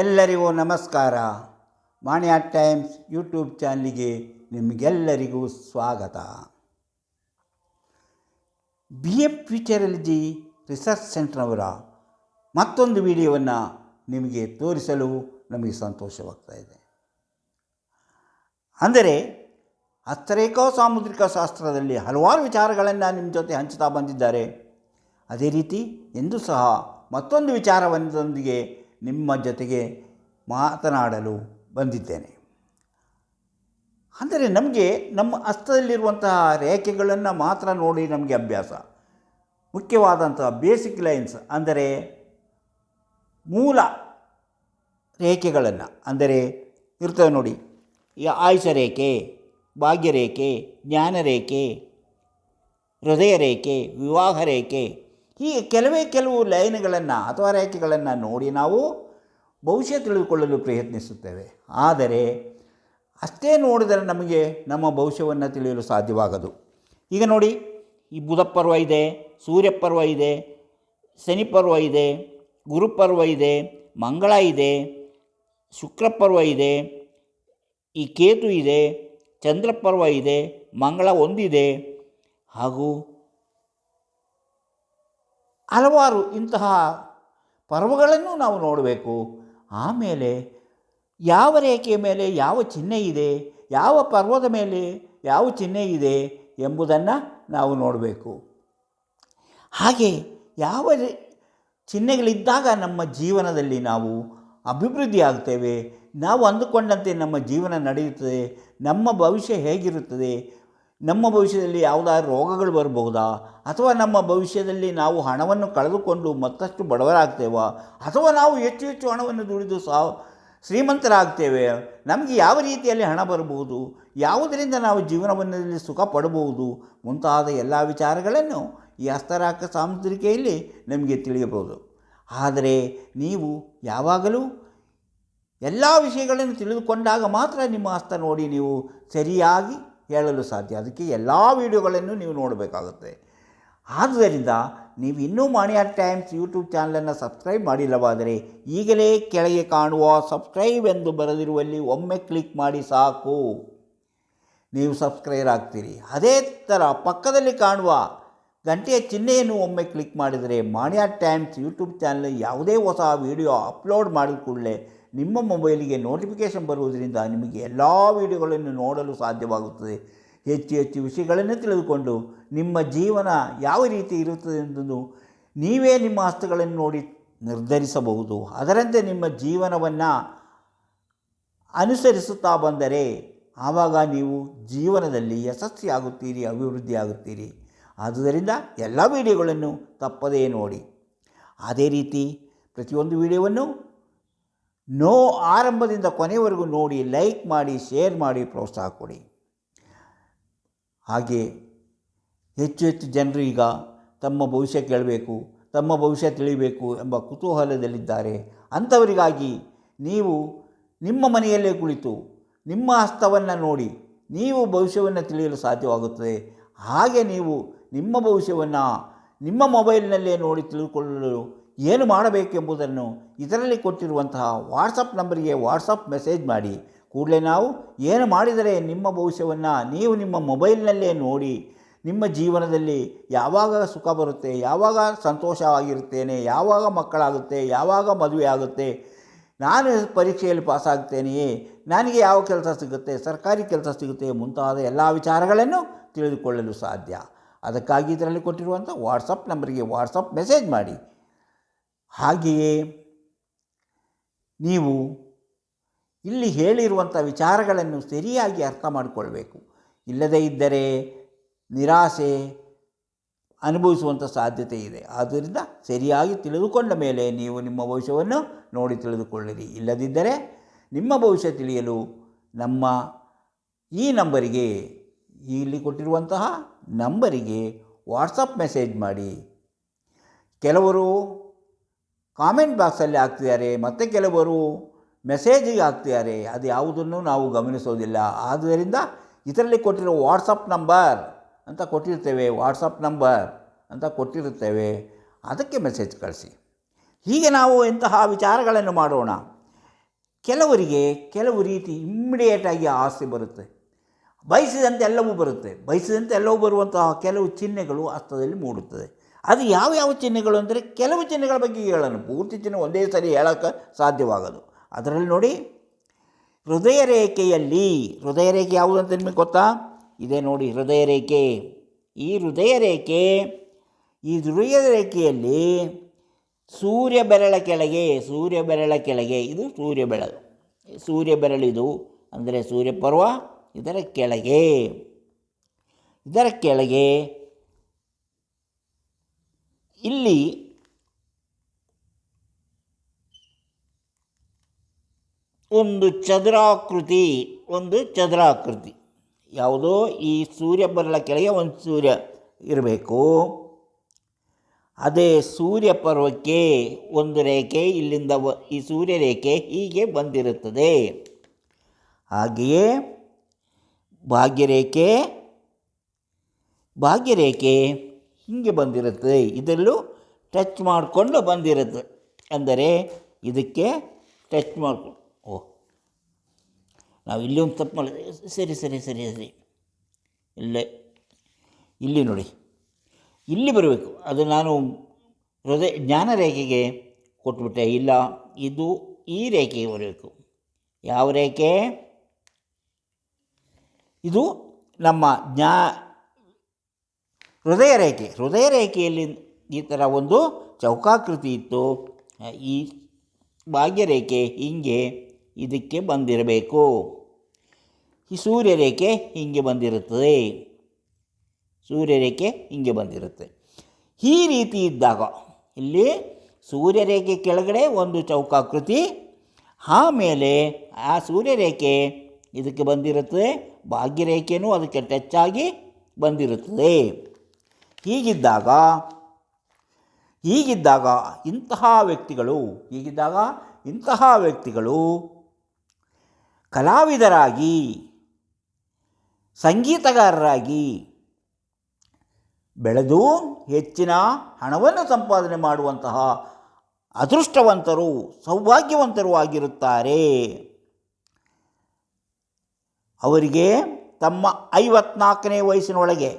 ಎಲ್ಲರಿಗೂ ನಮಸ್ಕಾರ. ಮಾಣಿಯಾ times YouTube ಚಾನಲಿಗೆ ನಿಮಗೆಲ್ಲರಿಗೂ ಸ್ವಾಗತ. BM ಫ್ಯೂಚರಾಲಜಿ ರಿಸರ್ಚ್ ಸೆಂಟರ್ನವರ ಮತ್ತೊಂದು ವಿಡಿಯೋವನ್ನು ನಿಮಗೆ ತೋರಿಸಲು ನಮಗೆ ಸಂತೋಷವಾಗ್ತಾ ಇದೆ. ಅಂದರೆ ಹಸ್ತರೇಖಾ ಸಾಮುದ್ರಿಕ ಶಾಸ್ತ್ರದಲ್ಲಿ ಹಲವಾರು ವಿಚಾರಗಳನ್ನು ನಿಮ್ಮ ಜೊತೆ ಹಂಚುತ್ತಾ ಬಂದಿದ್ದಾರೆ. ಅದೇ ರೀತಿ ಎಂದೂ ಸಹ ಮತ್ತೊಂದು ವಿಚಾರವೊಂದೊಂದಿಗೆ ನಿಮ್ಮ ಜೊತೆಗೆ ಮಾತನಾಡಲು ಬಂದಿದ್ದೇನೆ. ಅಂದರೆ ನಮಗೆ ನಮ್ಮ ಹಸ್ತದಲ್ಲಿರುವಂತಹ ರೇಖೆಗಳನ್ನು ಮಾತ್ರ ನೋಡಿ ನಮಗೆ ಅಭ್ಯಾಸ. ಮುಖ್ಯವಾದಂತಹ ಬೇಸಿಕ್ ಲೈನ್ಸ್ ಅಂದರೆ ಮೂಲ ರೇಖೆಗಳನ್ನು ಅಂದರೆ ಇರ್ತವೆ ನೋಡಿ. ಈ ಆಯುಷ ರೇಖೆ, ಭಾಗ್ಯರೇಖೆ, ಜ್ಞಾನರೇಖೆ, ಹೃದಯ ರೇಖೆ, ವಿವಾಹ ರೇಖೆ, ಹೀಗೆ ಕೆಲವು ಲೈನ್ಗಳನ್ನು ಅಥವಾ ರೇಖೆಗಳನ್ನು ನೋಡಿ ನಾವು ಭವಿಷ್ಯ ತಿಳಿದುಕೊಳ್ಳಲು ಪ್ರಯತ್ನಿಸುತ್ತೇವೆ. ಆದರೆ ಅಷ್ಟೇ ನೋಡಿದರೆ ನಮಗೆ ನಮ್ಮ ಭವಿಷ್ಯವನ್ನು ತಿಳಿಯಲು ಸಾಧ್ಯವಾಗದು. ಈಗ ನೋಡಿ, ಈ ಬುಧ ಪರ್ವ ಇದೆ, ಸೂರ್ಯ ಪರ್ವ ಇದೆ, ಶನಿ ಪರ್ವ ಇದೆ, ಗುರುಪರ್ವ ಇದೆ, ಮಂಗಳ ಇದೆ, ಶುಕ್ರ ಪರ್ವ ಇದೆ, ಈ ಕೇತು ಇದೆ, ಚಂದ್ರ ಪರ್ವ ಇದೆ, ಮಂಗಳ ಒಂದಿದೆ, ಹಾಗೂ ಹಲವಾರು ಇಂತಹ ಪರ್ವಗಳನ್ನು ನಾವು ನೋಡಬೇಕು. ಆಮೇಲೆ ಯಾವ ರೇಖೆಯ ಮೇಲೆ ಯಾವ ಚಿಹ್ನೆ ಇದೆ, ಯಾವ ಪರ್ವದ ಮೇಲೆ ಯಾವ ಚಿಹ್ನೆ ಇದೆ ಎಂಬುದನ್ನು ನಾವು ನೋಡಬೇಕು. ಹಾಗೆ ಯಾವ ಚಿಹ್ನೆಗಳಿದ್ದಾಗ ನಮ್ಮ ಜೀವನದಲ್ಲಿ ನಾವು ಅಭಿವೃದ್ಧಿ ಆಗ್ತೇವೆ, ನಾವು ಅಂದುಕೊಂಡಂತೆ ನಮ್ಮ ಜೀವನ ನಡೆಯುತ್ತದೆ, ನಮ್ಮ ಭವಿಷ್ಯ ಹೇಗಿರುತ್ತದೆ, ನಮ್ಮ ಭವಿಷ್ಯದಲ್ಲಿ ಯಾವುದಾದ್ರು ರೋಗಗಳು ಬರಬಹುದಾ, ಅಥವಾ ನಮ್ಮ ಭವಿಷ್ಯದಲ್ಲಿ ನಾವು ಹಣವನ್ನು ಕಳೆದುಕೊಂಡು ಮತ್ತಷ್ಟು ಬಡವರಾಗ್ತೇವಾ, ಅಥವಾ ನಾವು ಹೆಚ್ಚು ಹೆಚ್ಚು ಹಣವನ್ನು ದುಡಿದು ಶ್ರೀಮಂತರಾಗ್ತೇವೆ, ನಮಗೆ ಯಾವ ರೀತಿಯಲ್ಲಿ ಹಣ ಬರಬಹುದು, ಯಾವುದರಿಂದ ನಾವು ಜೀವನದಲ್ಲಿ ಸುಖ ಪಡಬಹುದು ಮುಂತಾದ ಎಲ್ಲ ವಿಚಾರಗಳನ್ನು ಈ ಹಸ್ತರೇಖಾ ಸಾಮುದ್ರಿಕೆಯಲ್ಲಿ ನಮಗೆ ತಿಳಿಯಬಹುದು. ಆದರೆ ನೀವು ಯಾವಾಗಲೂ ಎಲ್ಲ ವಿಷಯಗಳನ್ನು ತಿಳಿದುಕೊಂಡಾಗ ಮಾತ್ರ ನಿಮ್ಮ ಹಸ್ತ ನೋಡಿ ನೀವು ಸರಿಯಾಗಿ ಹೇಳಲು ಸಾಧ್ಯ. ಅದಕ್ಕೆ ಎಲ್ಲ ವಿಡಿಯೋಗಳನ್ನು ನೀವು ನೋಡಬೇಕಾಗುತ್ತೆ. ಆದ್ದರಿಂದ ನೀವು ಇನ್ನೂ ಮಾಣಿಯಾ ಟೈಮ್ಸ್ ಯೂಟ್ಯೂಬ್ ಚಾನಲನ್ನು ಸಬ್ಸ್ಕ್ರೈಬ್ ಮಾಡಿಲ್ಲವಾದರೆ ಈಗಲೇ ಕೆಳಗೆ ಕಾಣುವ ಸಬ್ಸ್ಕ್ರೈಬ್ ಎಂದು ಬರೆದಿರುವಲ್ಲಿ ಒಮ್ಮೆ ಕ್ಲಿಕ್ ಮಾಡಿ ಸಾಕು, ನೀವು ಸಬ್ಸ್ಕ್ರೈಬ್ ಆಗ್ತೀರಿ. ಅದೇ ಥರ ಪಕ್ಕದಲ್ಲಿ ಕಾಣುವ ಗಂಟೆಯ ಚಿಹ್ನೆಯನ್ನು ಒಮ್ಮೆ ಕ್ಲಿಕ್ ಮಾಡಿದರೆ ಮಾಣಿಯಾ ಟೈಮ್ಸ್ ಯೂಟ್ಯೂಬ್ ಚಾನಲ್ ಯಾವುದೇ ಹೊಸ ವಿಡಿಯೋ ಅಪ್ಲೋಡ್ ಮಾಡಿದ ಕೂಡಲೇ ನಿಮ್ಮ ಮೊಬೈಲಿಗೆ ನೋಟಿಫಿಕೇಷನ್ ಬರುವುದರಿಂದ ನಿಮಗೆ ಎಲ್ಲ ವಿಡಿಯೋಗಳನ್ನು ನೋಡಲು ಸಾಧ್ಯವಾಗುತ್ತದೆ. ಹೆಚ್ಚು ವಿಷಯಗಳನ್ನು ತಿಳಿದುಕೊಂಡು ನಿಮ್ಮ ಜೀವನ ಯಾವ ರೀತಿ ಇರುತ್ತದೆ ಎಂಬುದು ನೀವೇ ನಿಮ್ಮ ಹಸ್ತಗಳನ್ನು ನೋಡಿ ನಿರ್ಧರಿಸಬಹುದು. ಅದರಂತೆ ನಿಮ್ಮ ಜೀವನವನ್ನು ಅನುಸರಿಸುತ್ತಾ ಬಂದರೆ ಆವಾಗ ನೀವು ಜೀವನದಲ್ಲಿ ಯಶಸ್ವಿಯಾಗುತ್ತೀರಿ, ಅಭಿವೃದ್ಧಿಯಾಗುತ್ತೀರಿ. ಆದುದರಿಂದ ಎಲ್ಲ ವಿಡಿಯೋಗಳನ್ನು ತಪ್ಪದೇ ನೋಡಿ. ಅದೇ ರೀತಿ ಪ್ರತಿಯೊಂದು ವಿಡಿಯೋವನ್ನು ಆರಂಭದಿಂದ ಕೊನೆಯವರೆಗೂ ನೋಡಿ, ಲೈಕ್ ಮಾಡಿ, ಶೇರ್ ಮಾಡಿ, ಪ್ರೋತ್ಸಾಹ ಕೊಡಿ. ಹಾಗೆ ಹೆಚ್ಚು ಜನರು ಈಗ ತಮ್ಮ ಭವಿಷ್ಯ ಕೇಳಬೇಕು, ತಮ್ಮ ಭವಿಷ್ಯ ತಿಳಿಬೇಕು ಎಂಬ ಕುತೂಹಲದಲ್ಲಿದ್ದಾರೆ. ಅಂಥವರಿಗಾಗಿ ನೀವು ನಿಮ್ಮ ಮನೆಯಲ್ಲೇ ಕುಳಿತು ನಿಮ್ಮ ಹಸ್ತವನ್ನು ನೋಡಿ ನೀವು ಭವಿಷ್ಯವನ್ನು ತಿಳಿಯಲು ಸಾಧ್ಯವಾಗುತ್ತದೆ. ಹಾಗೆ ನೀವು ನಿಮ್ಮ ಭವಿಷ್ಯವನ್ನು ನಿಮ್ಮ ಮೊಬೈಲ್ನಲ್ಲೇ ನೋಡಿ ತಿಳಿದುಕೊಳ್ಳಲು ಏನು ಮಾಡಬೇಕೆಂಬುದನ್ನು ಇದರಲ್ಲಿ ಕೊಟ್ಟಿರುವಂತಹ ವಾಟ್ಸಪ್ ನಂಬರಿಗೆ ವಾಟ್ಸಪ್ ಮೆಸೇಜ್ ಮಾಡಿ. ಕೂಡಲೇ ನಾವು ಏನು ಮಾಡಿದರೆ ನಿಮ್ಮ ಭವಿಷ್ಯವನ್ನು ನೀವು ನಿಮ್ಮ ಮೊಬೈಲ್ನಲ್ಲೇ ನೋಡಿ ನಿಮ್ಮ ಜೀವನದಲ್ಲಿ ಯಾವಾಗ ಸುಖ ಬರುತ್ತೆ, ಯಾವಾಗ ಸಂತೋಷವಾಗಿರುತ್ತೇನೆ, ಯಾವಾಗ ಮಕ್ಕಳಾಗುತ್ತೆ, ಯಾವಾಗ ಮದುವೆ ಆಗುತ್ತೆ, ನಾನು ಪರೀಕ್ಷೆಯಲ್ಲಿ ಪಾಸಾಗ್ತೇನೆಯೇ, ನನಗೆ ಯಾವ ಕೆಲಸ ಸಿಗುತ್ತೆ, ಸರ್ಕಾರಿ ಕೆಲಸ ಸಿಗುತ್ತೆ ಮುಂತಾದ ಎಲ್ಲ ವಿಚಾರಗಳನ್ನು ತಿಳಿದುಕೊಳ್ಳಲು ಸಾಧ್ಯ. ಅದಕ್ಕಾಗಿ ಇದರಲ್ಲಿ ಕೊಟ್ಟಿರುವಂಥ ವಾಟ್ಸಪ್ ನಂಬರಿಗೆ ವಾಟ್ಸಪ್ ಮೆಸೇಜ್ ಮಾಡಿ. ಹಾಗೆಯೇ ನೀವು ಇಲ್ಲಿ ಹೇಳಿರುವಂಥ ವಿಚಾರಗಳನ್ನು ಸರಿಯಾಗಿ ಅರ್ಥ ಮಾಡಿಕೊಳ್ಬೇಕು. ಇಲ್ಲದೇ ಇದ್ದರೆ ನಿರಾಸೆ ಅನುಭವಿಸುವಂಥ ಸಾಧ್ಯತೆ ಇದೆ. ಆದ್ದರಿಂದ ಸರಿಯಾಗಿ ತಿಳಿದುಕೊಂಡ ಮೇಲೆ ನೀವು ನಿಮ್ಮ ಭವಿಷ್ಯವನ್ನು ನೋಡಿ ತಿಳಿದುಕೊಳ್ಳಿರಿ. ಇಲ್ಲದಿದ್ದರೆ ನಿಮ್ಮ ಭವಿಷ್ಯ ತಿಳಿಯಲು ನಮ್ಮ ಈ ನಂಬರಿಗೆ, ಇಲ್ಲಿ ಕೊಟ್ಟಿರುವಂತಹ ನಂಬರಿಗೆ ವಾಟ್ಸಪ್ ಮೆಸೇಜ್ ಮಾಡಿ. ಕೆಲವರು ಕಾಮೆಂಟ್ ಬಾಕ್ಸಲ್ಲಿ ಹಾಕ್ತಿದ್ದಾರೆ, ಮತ್ತು ಕೆಲವರು ಮೆಸೇಜಿಗೆ ಹಾಕ್ತಿದ್ದಾರೆ. ಅದು ಯಾವುದನ್ನು ನಾವು ಗಮನಿಸೋದಿಲ್ಲ. ಆದ್ದರಿಂದ ಇದರಲ್ಲಿ ಕೊಟ್ಟಿರೋ ವಾಟ್ಸಪ್ ನಂಬರ್ ಅಂತ ಕೊಟ್ಟಿರ್ತೇವೆ, ವಾಟ್ಸಪ್ ನಂಬರ್ ಅಂತ ಕೊಟ್ಟಿರುತ್ತೇವೆ, ಅದಕ್ಕೆ ಮೆಸೇಜ್ ಕಳಿಸಿ. ಹೀಗೆ ನಾವು ಇಂತಹ ವಿಚಾರಗಳನ್ನು ಮಾಡೋಣ. ಕೆಲವರಿಗೆ ಕೆಲವು ರೀತಿ ಇಮ್ಮಿಡಿಯೇಟಾಗಿ ಆಸೆ ಬರುತ್ತೆ, ಬಯಸಿದಂತೆ ಎಲ್ಲವೂ ಬರುತ್ತೆ. ಬಯಸಿದಂತೆ ಎಲ್ಲವೂ ಬರುವಂತಹ ಕೆಲವು ಚಿಹ್ನೆಗಳು ಹಸ್ತದಲ್ಲಿ ಮೂಡುತ್ತದೆ. ಅದು ಯಾವ್ಯಾವ ಚಿಹ್ನೆಗಳು ಅಂದರೆ, ಕೆಲವು ಚಿಹ್ನೆಗಳ ಬಗ್ಗೆ ಹೇಳೋಣ, ಪೂರ್ತಿ ಚಿಹ್ನೆ ಒಂದೇ ಸರಿ ಹೇಳೋಕ್ಕೆ ಸಾಧ್ಯವಾಗೋದು. ಅದರಲ್ಲಿ ನೋಡಿ, ಹೃದಯ ರೇಖೆಯಲ್ಲಿ, ಹೃದಯ ರೇಖೆ ಯಾವುದು ಅಂತ ನಿಮಗೆ ಗೊತ್ತಾ? ಇದೇ ನೋಡಿ ಹೃದಯ ರೇಖೆ. ಈ ಹೃದಯ ರೇಖೆಯಲ್ಲಿ ಸೂರ್ಯ ಬೆರಳ ಕೆಳಗೆ ಇದು ಸೂರ್ಯ ಬೆರಳಿದು ಅಂದರೆ ಸೂರ್ಯಪರ್ವ, ಇದರ ಕೆಳಗೆ ಇಲ್ಲಿ ಒಂದು ಚದುರಾಕೃತಿ ಯಾವುದೋ ಈ ಸೂರ್ಯ ಬೆರಳ ಕೆಳಗೆ ಒಂದು ಸೂರ್ಯ ಇರಬೇಕು. ಅದೇ ಸೂರ್ಯ ಪರ್ವಕ್ಕೆ ಒಂದು ರೇಖೆ ಇಲ್ಲಿಂದ ಈ ಸೂರ್ಯ ರೇಖೆ ಹೀಗೆ ಬಂದಿರುತ್ತದೆ. ಹಾಗೆಯೇ ಭಾಗ್ಯರೇಖೆ ಹೀಗೆ ಬಂದಿರುತ್ತದೆ. ಇದರಲ್ಲೂ ಟಚ್ ಮಾಡಿಕೊಂಡು ಬಂದಿರುತ್ತೆ. ಅಂದರೆ ಇದಕ್ಕೆ ಟಚ್ ಮಾಡಿಕೊಂಡು ನಾವು ಇಲ್ಲಿ ಒಂದು ತಪ್ಪು ಮಾಡಿದೆ. ಸರಿ ಇಲ್ಲಿ ನೋಡಿ, ಇಲ್ಲಿ ಬರಬೇಕು. ಅದು ನಾನು ಜ್ಞಾನ ರೇಖೆಗೆ ಕೊಟ್ಬಿಟ್ಟೆ. ಇಲ್ಲ, ಇದು ಈ ರೇಖೆಗೆ ಬರಬೇಕು. ಯಾವ ರೇಖೆ? ಇದು ನಮ್ಮ ಹೃದಯ ರೇಖೆಯಲ್ಲಿ ಈ ಥರ ಒಂದು ಚೌಕಾಕೃತಿ ಇತ್ತು. ಈ ಭಾಗ್ಯರೇಖೆ ಹಿಂಗೆ ಇದಕ್ಕೆ ಬಂದಿರಬೇಕು. ಈ ಸೂರ್ಯರೇಖೆ ಹಿಂಗೆ ಬಂದಿರುತ್ತದೆ. ಈ ರೀತಿ ಇದ್ದಾಗ ಇಲ್ಲಿ ಸೂರ್ಯರೇಖೆ ಕೆಳಗಡೆ ಒಂದು ಚೌಕಾಕೃತಿ, ಆಮೇಲೆ ಆ ಸೂರ್ಯರೇಖೆ ಇದಕ್ಕೆ ಬಂದಿರುತ್ತದೆ, ಭಾಗ್ಯರೇಖೆಯೂ ಅದಕ್ಕೆ ಟಚ್ ಆಗಿ ಬಂದಿರುತ್ತದೆ. ಹೀಗಿದ್ದಾಗ ಇಂತಹ ವ್ಯಕ್ತಿಗಳು ಕಲಾವಿದರಾಗಿ, ಸಂಗೀತಗಾರರಾಗಿ ಬೆಳೆದು ಹೆಚ್ಚಿನ ಹಣವನ್ನು ಸಂಪಾದನೆ ಮಾಡುವಂತಹ ಅದೃಷ್ಟವಂತರು, ಸೌಭಾಗ್ಯವಂತರು ಆಗಿರುತ್ತಾರೆ. ಅವರಿಗೆ ತಮ್ಮ 54ನೇ ವಯಸ್ಸಿನೊಳಗೆ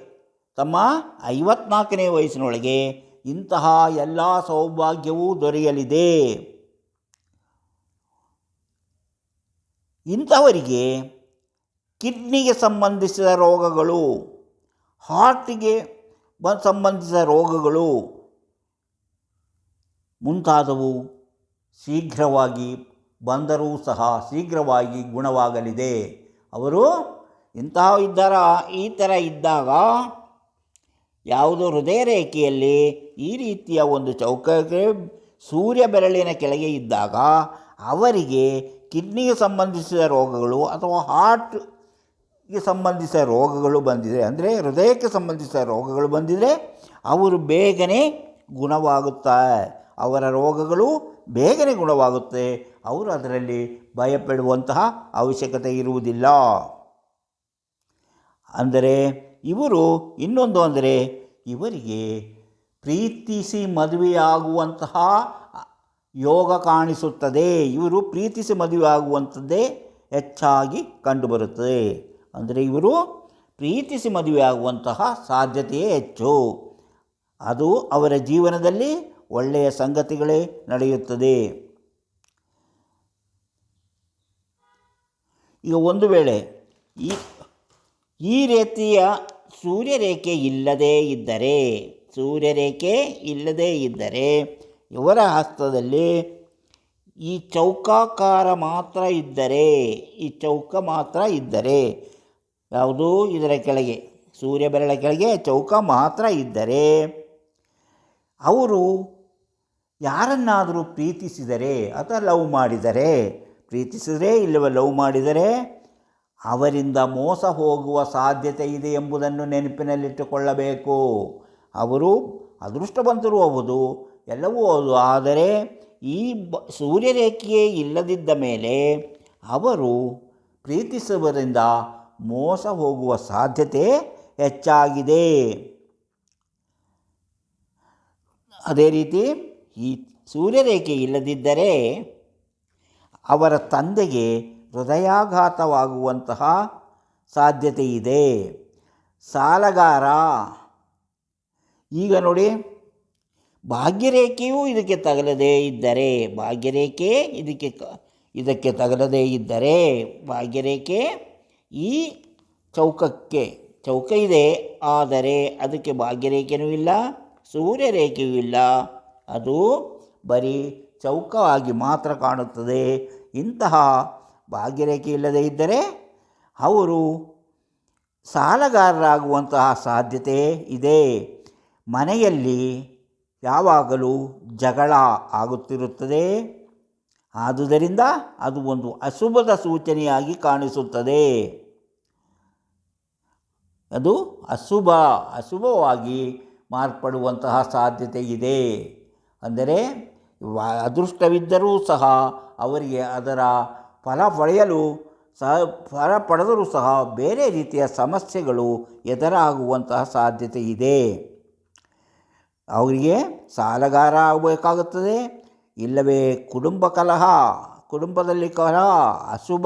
ಇಂತಹ ಎಲ್ಲ ಸೌಭಾಗ್ಯವೂ ದೊರೆಯಲಿದೆ. ಇಂಥವರಿಗೆ ಕಿಡ್ನಿಗೆ ಸಂಬಂಧಿಸಿದ ರೋಗಗಳು, ಹಾರ್ಟಿಗೆ ಸಂಬಂಧಿಸಿದ ರೋಗಗಳು ಮುಂತಾದವು ಶೀಘ್ರವಾಗಿ ಬಂದರೂ ಸಹ ಶೀಘ್ರವಾಗಿ ಗುಣವಾಗಲಿದೆ. ಅವರು ಈ ಥರ ಇದ್ದಾಗ, ಯಾವುದೋ ಹೃದಯ ರೇಖೆಯಲ್ಲಿ ಈ ರೀತಿಯ ಒಂದು ಚೌಕಕ್ಕೆ ಸೂರ್ಯ ಬೆರಳಿನ ಕೆಳಗೆ ಇದ್ದಾಗ ಅವರಿಗೆ ಕಿಡ್ನಿಗೆ ಸಂಬಂಧಿಸಿದ ರೋಗಗಳು ಅಥವಾ ಹಾರ್ಟ್ಗೆ ಸಂಬಂಧಿಸಿದ ರೋಗಗಳು ಬಂದಿದೆ, ಅಂದರೆ ಹೃದಯಕ್ಕೆ ಸಂಬಂಧಿಸಿದ ರೋಗಗಳು ಬಂದಿದೆ, ಅವರು ಬೇಗನೆ ಗುಣವಾಗುತ್ತಾರೆ. ಅವರ ರೋಗಗಳು ಬೇಗನೆ ಗುಣವಾಗುತ್ತೆ. ಅವರು ಅದರಲ್ಲಿ ಭಯಪಡುವಂತಹ ಅವಶ್ಯಕತೆ ಇರುವುದಿಲ್ಲ. ಅಂದರೆ ಇನ್ನೊಂದು ಅಂದರೆ ಇವರಿಗೆ ಪ್ರೀತಿಸಿ ಮದುವೆಯಾಗುವಂತಹ ಯೋಗ ಕಾಣಿಸುತ್ತದೆ. ಇವರು ಪ್ರೀತಿಸಿ ಮದುವೆ ಆಗುವಂಥದ್ದೇ ಹೆಚ್ಚಾಗಿ ಕಂಡುಬರುತ್ತದೆ. ಅಂದರೆ ಇವರು ಪ್ರೀತಿಸಿ ಮದುವೆ ಆಗುವಂತಹ ಸಾಧ್ಯತೆಯೇ ಹೆಚ್ಚು. ಅದು ಅವರ ಜೀವನದಲ್ಲಿ ಒಳ್ಳೆಯ ಸಂಗತಿಗಳೇ ನಡೆಯುತ್ತದೆ. ಈಗ ಒಂದು ವೇಳೆ ಈ ರೀತಿಯ ಸೂರ್ಯರೇಖೆ ಇಲ್ಲದೇ ಇದ್ದರೆ ಇವರ ಹಸ್ತದಲ್ಲಿ ಈ ಚೌಕಾಕಾರ ಮಾತ್ರ ಇದ್ದರೆ, ಯಾವುದು ಇದರ ಕೆಳಗೆ ಸೂರ್ಯ ಬೆರಳ ಕೆಳಗೆ ಚೌಕ ಮಾತ್ರ ಇದ್ದರೆ, ಅವರು ಯಾರನ್ನಾದರೂ ಪ್ರೀತಿಸಿದರೆ ಅಥವಾ ಲವ್ ಮಾಡಿದರೆ ಅವರಿಂದ ಮೋಸ ಹೋಗುವ ಸಾಧ್ಯತೆ ಇದೆ ಎಂಬುದನ್ನು ನೆನಪಿನಲ್ಲಿಟ್ಟುಕೊಳ್ಳಬೇಕು. ಅವರು ಅದೃಷ್ಟವಂತರೂ ಹೌದು, ಎಲ್ಲವೂ ಹೌದು. ಆದರೆ ಈ ಸೂರ್ಯರೇಖೆಯೇ ಇಲ್ಲದಿದ್ದ ಮೇಲೆ ಅವರು ಪ್ರೀತಿಸುವುದರಿಂದ ಮೋಸ ಹೋಗುವ ಸಾಧ್ಯತೆ ಹೆಚ್ಚಾಗಿದೆ. ಅದೇ ರೀತಿ ಈ ಸೂರ್ಯರೇಖೆ ಇಲ್ಲದಿದ್ದರೆ ಅವರ ತಂದೆಗೆ ಹೃದಯಾಘಾತವಾಗುವಂತಹ ಸಾಧ್ಯತೆ ಇದೆ. ಸಾಲಗಾರ, ಈಗ ನೋಡಿ, ಭಾಗ್ಯರೇಖೆಯೂ ಇದಕ್ಕೆ ತಗಲದೇ ಇದ್ದರೆ, ಭಾಗ್ಯರೇಖೆ ಇದಕ್ಕೆ ತಗಲದೇ ಇದ್ದರೆ, ಭಾಗ್ಯರೇಖೆ ಈ ಚೌಕ ಇದೆ, ಆದರೆ ಅದಕ್ಕೆ ಭಾಗ್ಯರೇಖೆಯೂ ಇಲ್ಲ, ಸೂರ್ಯರೇಖೆಯೂ ಇಲ್ಲ, ಅದು ಬರೀ ಚೌಕವಾಗಿ ಮಾತ್ರ ಕಾಣುತ್ತದೆ. ಇಂತಹ ಭಾಗ್ಯರೇಖೆ ಇಲ್ಲದೇ ಇದ್ದರೆ ಅವರು ಸಾಲಗಾರರಾಗುವಂತಹ ಸಾಧ್ಯತೆ ಇದೆ. ಮನೆಯಲ್ಲಿ ಯಾವಾಗಲೂ ಜಗಳ ಆಗುತ್ತಿರುತ್ತದೆ. ಆದುದರಿಂದ ಅದು ಒಂದು ಅಶುಭದ ಸೂಚನೆಯಾಗಿ ಕಾಣಿಸುತ್ತದೆ. ಅದು ಅಶುಭವಾಗಿ ಮಾರ್ಪಡುವಂತಹ ಸಾಧ್ಯತೆ ಇದೆ. ಅಂದರೆ ಅದೃಷ್ಟವಿದ್ದರೂ ಸಹ ಅವರಿಗೆ ಅದರ ಫಲ ಪಡೆದರೂ ಸಹ ಬೇರೆ ರೀತಿಯ ಸಮಸ್ಯೆಗಳು ಎದುರಾಗುವಂತಹ ಸಾಧ್ಯತೆ ಇದೆ. ಅವರಿಗೆ ಸಾಲಗಾರ ಆಗಬೇಕಾಗುತ್ತದೆ, ಇಲ್ಲವೇ ಕುಟುಂಬದಲ್ಲಿ ಕಲಹ, ಅಶುಭ.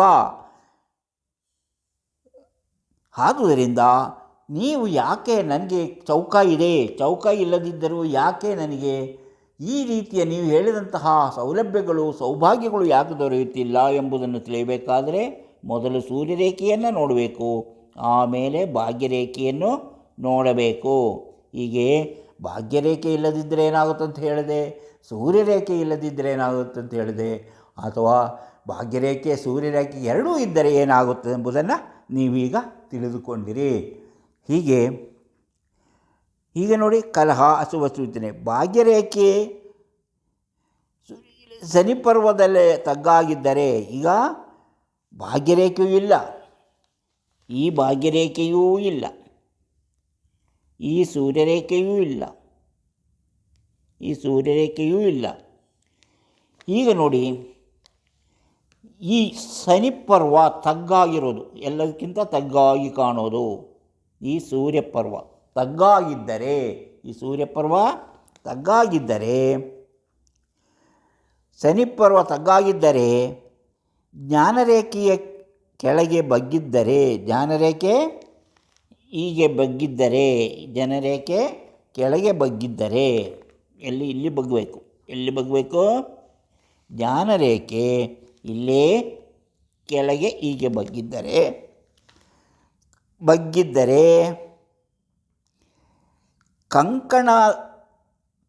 ಆದುದರಿಂದ ನೀವು ಯಾಕೆ ನನಗೆ ಚೌಕ ಇದೆ, ಚೌಕ ಇಲ್ಲದಿದ್ದರೂ ಯಾಕೆ ನನಗೆ ಈ ರೀತಿಯ ನೀವು ಹೇಳಿದಂತಹ ಸೌಲಭ್ಯಗಳು, ಸೌಭಾಗ್ಯಗಳು ಯಾಕೆ ದೊರೆಯುತ್ತಿಲ್ಲ ಎಂಬುದನ್ನು ತಿಳಿಯಬೇಕಾದರೆ ಮೊದಲು ಸೂರ್ಯರೇಖೆಯನ್ನು ನೋಡಬೇಕು, ಆಮೇಲೆ ಭಾಗ್ಯರೇಖೆಯನ್ನು ನೋಡಬೇಕು. ಹೀಗೆ ಭಾಗ್ಯರೇಖೆ ಇಲ್ಲದಿದ್ದರೆ ಏನಾಗುತ್ತೆ ಅಂತ ಹೇಳಿದೆ, ಸೂರ್ಯರೇಖೆ ಇಲ್ಲದಿದ್ದರೆ ಏನಾಗುತ್ತೆ ಅಂತ ಹೇಳಿದೆ, ಅಥವಾ ಭಾಗ್ಯರೇಖೆ ಸೂರ್ಯರೇಖೆ ಎರಡೂ ಇದ್ದರೆ ಏನಾಗುತ್ತೆ ಎಂಬುದನ್ನು ನೀವೀಗ ತಿಳಿದುಕೊಂಡಿರಿ. ಹೀಗೆ ನೋಡಿ, ಕಲಹ, ಅಶುಭ ಸೂಚನೆ. ಭಾಗ್ಯರೇಖೆ ಶನಿ ಪರ್ವದಲ್ಲೇ ತಗ್ಗಾಗಿದ್ದರೆ, ಈಗ ಭಾಗ್ಯರೇಖೆಯೂ ಇಲ್ಲ, ಈ ಭಾಗ್ಯರೇಖೆಯೂ ಇಲ್ಲ, ಈ ಸೂರ್ಯರೇಖೆಯೂ ಇಲ್ಲ, ಈ ಸೂರ್ಯರೇಖೆಯೂ ಇಲ್ಲ. ಈಗ ನೋಡಿ, ಈ ಶನಿ ಪರ್ವ ತಗ್ಗಾಗಿರೋದು, ಎಲ್ಲದಕ್ಕಿಂತ ತಗ್ಗಾಗಿ ಕಾಣೋದು ಈ ಸೂರ್ಯಪರ್ವ ತಗ್ಗಾಗಿದ್ದರೆ, ಈ ಸೂರ್ಯಪರ್ವ ತಗ್ಗಾಗಿದ್ದರೆ, ಶನಿ ಪರ್ವ ತಗ್ಗಾಗಿದ್ದರೆ, ಜ್ಞಾನರೇಖೆಯ ಕೆಳಗೆ ಬಗ್ಗಿದ್ದರೆ, ಜ್ಞಾನರೇಖೆ ಹೀಗೆ ಬಗ್ಗಿದ್ದರೆ, ಜನರೇಖೆ ಕೆಳಗೆ ಬಗ್ಗಿದ್ದರೆ, ಇಲ್ಲಿ ಬಗ್ಗಬೇಕು, ಎಲ್ಲಿ ಬಗ್ಗಬೇಕು, ಜ್ಞಾನರೇಖೆ ಇಲ್ಲೇ ಕೆಳಗೆ ಹೀಗೆ ಬಗ್ಗಿದ್ದರೆ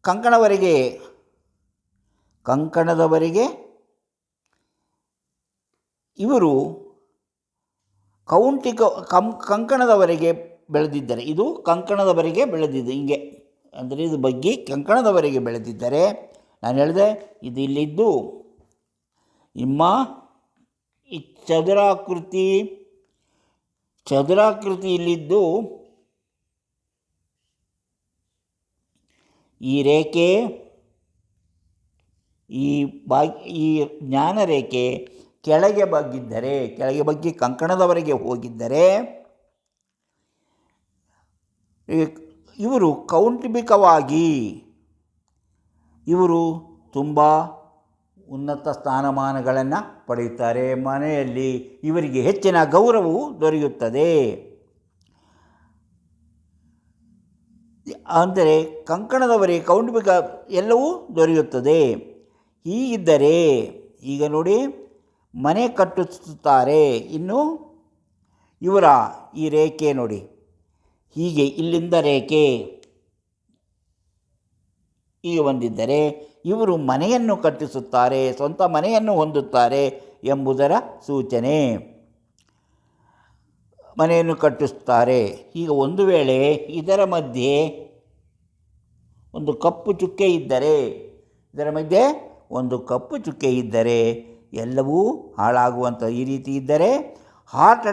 ಕಂಕಣದವರೆಗೆ ಇವರು ಕಂಕಣದವರೆಗೆ ಬೆಳೆದಿದ್ದರೆ, ಇದು ಕಂಕಣದವರೆಗೆ ಬೆಳೆದಿದ್ದು ಹಿಂಗೆ, ಅಂದರೆ ಇದು ಬಗ್ಗಿ ಕಂಕಣದವರೆಗೆ ಬೆಳೆದಿದ್ದರೆ, ನಾನು ಹೇಳಿದೆ ಇದು ಇಲ್ಲಿದ್ದು ನಿಮ್ಮ ಈ ಚದುರಾಕೃತಿ ಇಲ್ಲಿದ್ದು, ಈ ರೇಖೆ ಈ ಜ್ಞಾನರೇಖೆ ಕೆಳಗೆ ಬಗ್ಗಿ ಕಂಕಣದವರೆಗೆ ಹೋಗಿದ್ದರೆ, ಇವರು ಕೌಟುಂಬಿಕವಾಗಿ ಇವರು ತುಂಬ ಉನ್ನತ ಸ್ಥಾನಮಾನಗಳನ್ನು ಪಡೆಯುತ್ತಾರೆ. ಮನೆಯಲ್ಲಿ ಇವರಿಗೆ ಹೆಚ್ಚಿನ ಗೌರವವು ದೊರೆಯುತ್ತದೆ. ಅಂದರೆ ಕಂಕಣದವರಿಗೆ ಕೌಟುಂಬಿಕ ಎಲ್ಲವೂ ದೊರೆಯುತ್ತದೆ. ಹೀಗಿದ್ದರೆ ಈಗ ನೋಡಿ, ಮನೆ ಕಟ್ಟಿಸುತ್ತಾರೆ. ಇನ್ನು ಇವರ ಈ ರೇಖೆ ನೋಡಿ, ಹೀಗೆ ಇಲ್ಲಿಂದ ರೇಖೆ ಹೀಗೆ ಬಂದಿದ್ದರೆ ಇವರು ಮನೆಯನ್ನು ಕಟ್ಟಿಸುತ್ತಾರೆ, ಸ್ವಂತ ಮನೆಯನ್ನು ಹೊಂದುತ್ತಾರೆ ಎಂಬುದರ ಸೂಚನೆ. ಮನೆಯನ್ನು ಕಟ್ಟಿಸುತ್ತಾರೆ. ಈಗ ಒಂದು ವೇಳೆ ಇದರ ಮಧ್ಯೆ ಒಂದು ಕಪ್ಪು ಚುಕ್ಕೆ ಇದ್ದರೆ, ಎಲ್ಲವೂ ಹಾಳಾಗುವಂಥ ಈ ರೀತಿ ಇದ್ದರೆ ಹಾರ್ಟ್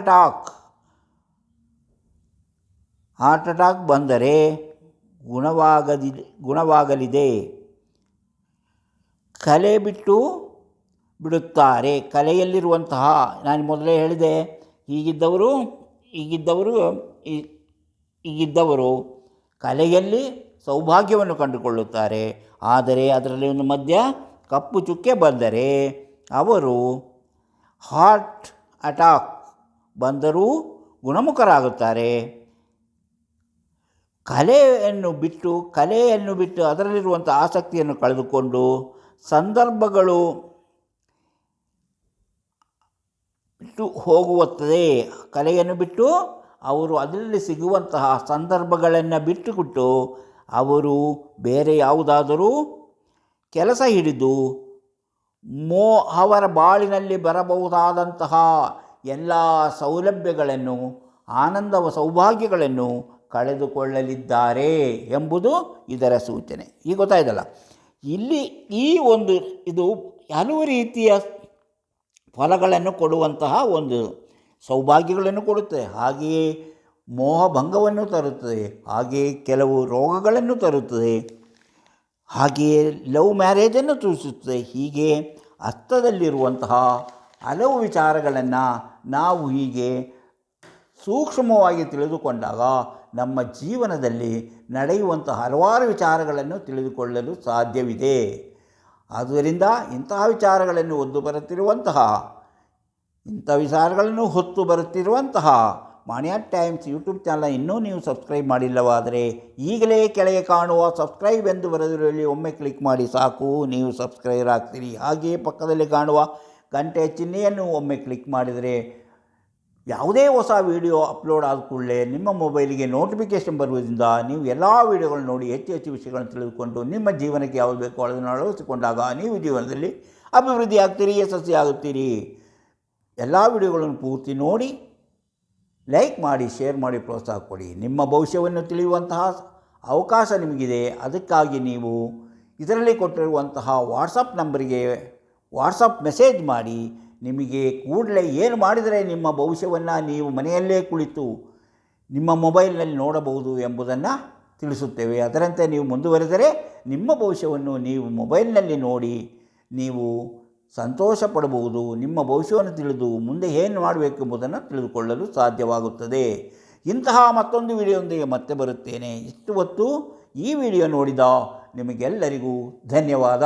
ಅಟ್ಯಾಕ್ ಬಂದರೆ ಗುಣವಾಗಲಿದೆ. ಕಲೆ ಬಿಡುತ್ತಾರೆ. ಕಲೆಯಲ್ಲಿರುವಂತಹ, ನಾನು ಮೊದಲೇ ಹೇಳಿದೆ, ಹೀಗಿದ್ದವರು ಕಲೆಯಲ್ಲಿ ಸೌಭಾಗ್ಯವನ್ನು ಕಂಡುಕೊಳ್ಳುತ್ತಾರೆ. ಆದರೆ ಅದರಲ್ಲಿ ಒಂದು ಮಧ್ಯ ಕಪ್ಪು ಚುಕ್ಕೆ ಬಂದರೆ ಅವರು ಹಾರ್ಟ್ ಅಟ್ಯಾಕ್ ಬಂದರೂ ಗುಣಮುಖರಾಗುತ್ತಾರೆ. ಕಲೆಯನ್ನು ಬಿಟ್ಟು ಅದರಲ್ಲಿರುವಂಥ ಆಸಕ್ತಿಯನ್ನು ಕಳೆದುಕೊಂಡು ಸಂದರ್ಭಗಳು ಬಿಟ್ಟು ಹೋಗುತ್ತದೆ. ಕಲೆಯನ್ನು ಬಿಟ್ಟು ಅವರು ಅದರಲ್ಲಿ ಸಿಗುವಂತಹ ಸಂದರ್ಭಗಳನ್ನು ಬಿಟ್ಟುಬಿಟ್ಟು ಅವರು ಬೇರೆ ಯಾವುದಾದರೂ ಕೆಲಸ ಹಿಡಿದು ಅವರ ಬಾಳಿನಲ್ಲಿ ಬರಬಹುದಾದಂತಹ ಎಲ್ಲ ಸೌಲಭ್ಯಗಳನ್ನು, ಸೌಭಾಗ್ಯಗಳನ್ನು ಕಳೆದುಕೊಳ್ಳಲಿದ್ದಾರೆ ಎಂಬುದು ಇದರ ಸೂಚನೆ. ಈಗ ಗೊತ್ತಾಯ್ತಲ್ಲ, ಇಲ್ಲಿ ಇದು ಹಲವು ರೀತಿಯ ಫಲಗಳನ್ನು ಕೊಡುವಂತಹ ಒಂದು ಸೌಭಾಗ್ಯಗಳನ್ನು ಕೊಡುತ್ತದೆ. ಹಾಗೆಯೇ ಮೋಹಭಂಗವನ್ನು ತರುತ್ತದೆ, ಹಾಗೆಯೇ ಕೆಲವು ರೋಗಗಳನ್ನು ತರುತ್ತದೆ, ಹಾಗೆಯೇ ಲವ್ ಮ್ಯಾರೇಜನ್ನು ತಿಳಿಸುತ್ತದೆ. ಹೀಗೆ ಅರ್ಥದಲ್ಲಿರುವಂತಹ ಹಲವು ವಿಚಾರಗಳನ್ನು ನಾವು ಹೀಗೆ ಸೂಕ್ಷ್ಮವಾಗಿ ತಿಳಿದುಕೊಂಡಾಗ ನಮ್ಮ ಜೀವನದಲ್ಲಿ ನಡೆಯುವಂಥ ಹಲವಾರು ವಿಚಾರಗಳನ್ನು ತಿಳಿದುಕೊಳ್ಳಲು ಸಾಧ್ಯವಿದೆ. ಆದ್ದರಿಂದ ಇಂತಹ ವಿಚಾರಗಳನ್ನು ಹೊತ್ತು ಬರುತ್ತಿರುವಂತಹ ಮಾಣಿಯಾಟ್ ಟೈಮ್ಸ್ ಯೂಟ್ಯೂಬ್ ಚಾನಲ್ ಇನ್ನೂ ನೀವು ಸಬ್ಸ್ಕ್ರೈಬ್ ಮಾಡಿಲ್ಲವಾದರೆ ಈಗಲೇ ಕೆಳಗೆ ಕಾಣುವ ಸಬ್ಸ್ಕ್ರೈಬ್ ಎಂದು ಬರೆದಿರುವಲ್ಲಿ ಒಮ್ಮೆ ಕ್ಲಿಕ್ ಮಾಡಿ ಸಾಕು, ನೀವು ಸಬ್ಸ್ಕ್ರೈಬರ್ ಆಗ್ತೀರಿ. ಹಾಗೆಯೇ ಪಕ್ಕದಲ್ಲಿ ಕಾಣುವ ಗಂಟೆ ಚಿಹ್ನೆಯನ್ನು ಒಮ್ಮೆ ಕ್ಲಿಕ್ ಮಾಡಿದರೆ ಯಾವುದೇ ಹೊಸ ವಿಡಿಯೋ ಅಪ್ಲೋಡ್ ಆದ ಕೂಡಲೇ ನಿಮ್ಮ ಮೊಬೈಲಿಗೆ ನೋಟಿಫಿಕೇಷನ್ ಬರುವುದರಿಂದ ನೀವು ಎಲ್ಲ ವಿಡಿಯೋಗಳನ್ನು ನೋಡಿ ಹೆಚ್ಚು ವಿಷಯಗಳನ್ನು ತಿಳಿದುಕೊಂಡು ನಿಮ್ಮ ಜೀವನಕ್ಕೆ ಯಾವುದು ಬೇಕೋ ಅದನ್ನು ಅಳವಡಿಸಿಕೊಂಡಾಗ ನೀವು ಜೀವನದಲ್ಲಿ ಅಭಿವೃದ್ಧಿ ಆಗ್ತೀರಿ, ಯಶಸ್ವಿ ಆಗುತ್ತೀರಿ. ಎಲ್ಲ ವಿಡಿಯೋಗಳನ್ನು ಪೂರ್ತಿ ನೋಡಿ, ಲೈಕ್ ಮಾಡಿ, ಶೇರ್ ಮಾಡಿ, ಪ್ರೋತ್ಸಾಹ ಕೊಡಿ. ನಿಮ್ಮ ಭವಿಷ್ಯವನ್ನು ತಿಳಿಯುವಂತಹ ಅವಕಾಶ ನಿಮಗಿದೆ. ಅದಕ್ಕಾಗಿ ನೀವು ಇದರಲ್ಲಿ ಕೊಟ್ಟಿರುವಂತಹ ವಾಟ್ಸಪ್ ನಂಬರಿಗೆ ವಾಟ್ಸಪ್ ಮೆಸೇಜ್ ಮಾಡಿ. ನಿಮಗೆ ಕೂಡಲೇ ಏನು ಮಾಡಿದರೆ ನಿಮ್ಮ ಭವಿಷ್ಯವನ್ನು ನೀವು ಮನೆಯಲ್ಲೇ ಕುಳಿತು ನಿಮ್ಮ ಮೊಬೈಲ್ನಲ್ಲಿ ನೋಡಬಹುದು ಎಂಬುದನ್ನು ತಿಳಿಸುತ್ತೇವೆ. ಅದರಂತೆ ನೀವು ಮುಂದುವರೆದರೆ ನಿಮ್ಮ ಭವಿಷ್ಯವನ್ನು ನೀವು ಮೊಬೈಲ್ನಲ್ಲಿ ನೋಡಿ ನೀವು ಸಂತೋಷ ಪಡಬಹುದು. ನಿಮ್ಮ ಭವಿಷ್ಯವನ್ನು ತಿಳಿದು ಮುಂದೆ ಏನು ಮಾಡಬೇಕು ಎಂಬುದನ್ನು ತಿಳಿದುಕೊಳ್ಳಲು ಸಾಧ್ಯವಾಗುತ್ತದೆ. ಇಂತಹ ಮತ್ತೊಂದು ವಿಡಿಯೋದೊಂದಿಗೆ ಮತ್ತೆ ಬರುತ್ತೇನೆ. ಇಷ್ಟು ಹೊತ್ತು ಈ ವಿಡಿಯೋ ನೋಡಿದ ನಿಮಗೆಲ್ಲರಿಗೂ ಧನ್ಯವಾದ.